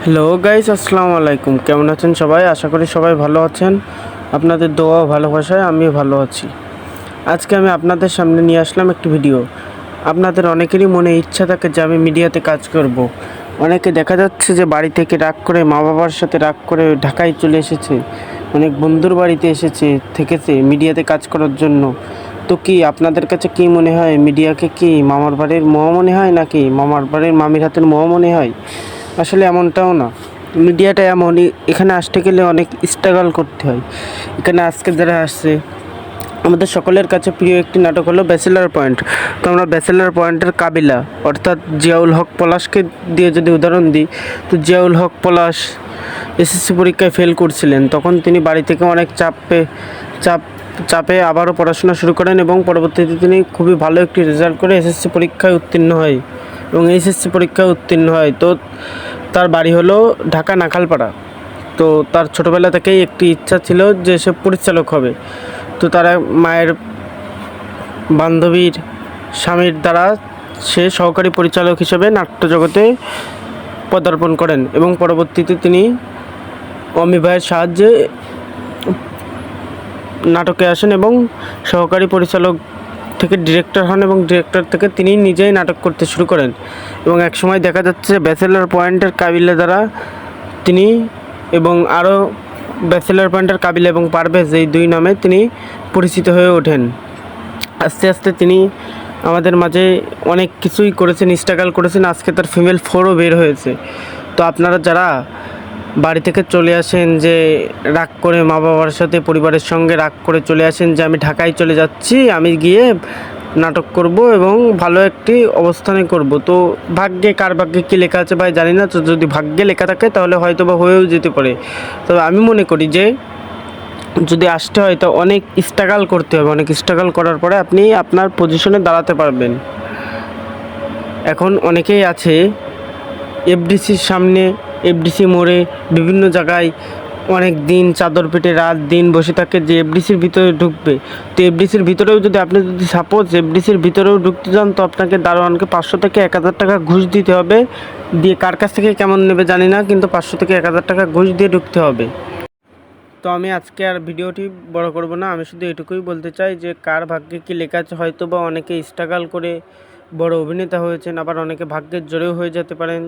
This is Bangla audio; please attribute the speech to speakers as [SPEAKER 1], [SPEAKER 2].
[SPEAKER 1] হ্যালো গাইস, আসসালামু আলাইকুম। কেমন আছেন সবাই? আশা করি সবাই ভালো আছেন। আপনাদের দোয়া ও ভালোবাসায় আমিও ভালো আছি। আজকে আমি আপনাদের সামনে নিয়ে আসলাম একটি ভিডিও। আপনাদের অনেকেরই মনে ইচ্ছা থাকে যে আমি মিডিয়াতে কাজ করব। অনেকে দেখা যাচ্ছে যে বাড়ি থেকে রাগ করে, মা বাবার সাথে রাগ করে ঢাকায় চলে এসেছে, অনেক বন্ধুর বাড়িতে এসেছে, থেকেছে মিডিয়াতে কাজ করার জন্য। তো কি আপনাদের কাছে কি মনে হয়, মিডিয়াকে কি মামার বাড়ির মোয়া মনে হয় নাকি মামার বাড়ির মামির হাতের মোয়া মনে হয়? আসলে এমনটাও না। মিডিয়াটা এমনই, এখানে আসতে গেলে অনেক স্ট্রাগল করতে হয়। এখানে আজকে যারা আসছে, আমাদের সকলের কাছে প্রিয় একটি নাটক হলো ব্যাচেলার পয়েন্ট। তো আমরা ব্যাচেলার পয়েন্টের কাবিলা অর্থাৎ জিয়াউল হক পলাশকে দিয়ে যদি উদাহরণ দিই, তো জিয়াউল হক পলাশ এসএসসি পরীক্ষায় ফেল করছিলেন। তখন তিনি বাড়ি থেকে অনেক চাপে আবারও পড়াশোনা শুরু করেন এবং পরবর্তীতে তিনি খুবই ভালো একটি রেজাল্ট করে এসএসসি পরীক্ষায় উত্তীর্ণ হয় এবং এইচএসসি পরীক্ষায় উত্তীর্ণ হয়। তো তার বাড়ি হলো ঢাকা নাখালপাড়া। তো তার ছোটোবেলা থেকেই একটি ইচ্ছা ছিল যে সে পরিচালক হবে। তো তারা মায়ের বান্ধবীর স্বামীর দ্বারা সে সহকারী পরিচালক হিসেবে নাট্যজগতে পদার্পণ করেন এবং পরবর্তীতে তিনি অমি ভাইয়ের সাহায্যে নাটকে আসেন এবং সহকারী পরিচালক থেকে ডিরেক্টর হন এবং ডিরেক্টর থেকে তিনি নিজেই নাটক করতে শুরু করেন। এবং একসময় দেখা যাচ্ছে ব্যাচেলার পয়েন্টের কাবিলা দ্বারা তিনি এবং আরও ব্যাচেলার পয়েন্টের কাবিলা এবং পারভেজ, এই দুই নামে তিনি পরিচিত হয়ে ওঠেন। আস্তে আস্তে তিনি আমাদের মাঝে অনেক কিছুই করেছেন, স্ট্রাগল করেছেন। আজকে তার ফিমেল 4ও বের হয়েছে। তো আপনারা যারা বাড়ি থেকে চলে আসেন যে রাগ করে, মা বাবার সাথে পরিবারের সঙ্গে রাগ করে চলে আসেন যে আমি ঢাকায় চলে যাচ্ছি, আমি গিয়ে নাটক করব এবং ভালো একটি অবস্থানে করব, তো ভাগ্যে, কার ভাগ্যে কী লেখা আছে ভাই জানি না। তো যদি ভাগ্যে লেখা থাকে তাহলে হয়তো বা হয়েও যেতে পারে। তবে আমি মনে করি যে যদি আসতে হয় তো অনেক স্ট্রাগল করতে হবে। অনেক স্ট্রাগল করার পরে আপনি আপনার পজিশনে দাঁড়াতে পারবেন। এখন অনেকেই আছে এফডিসির সামনে, এফডিসি মোড়ে, বিভিন্ন জায়গায় অনেক দিন চাদর পেটে রাত দিন বসে থাকে যে এফডিসির ভিতরে ঢুকবে। তো এফডিসির ভিতরেও আপনি যদি সাপোজ এফডিসির ভিতরেও ঢুকতে যান, তো আপনাকে দারোয়ানকে 500 থেকে 1000 টাকা ঘুষ দিতে হবে। দিয়ে কার কাছ থেকে কেমন নেবে জানি না, কিন্তু 500 থেকে 1000 টাকা ঘুষ দিয়ে ঢুকতে হবে। তো আমি আজকে আর ভিডিওটি বড় করব না, আমি শুধু এটুকুই বলতে চাই যে কার ভাগ্যে কী লেখা আছে। হয়তো বা অনেকে স্ট্রাগল করে বড় অভিনেতা হয়েছেন, আবার অনেকে ভাগ্যের জোরেও হয়ে যেতে পারেন।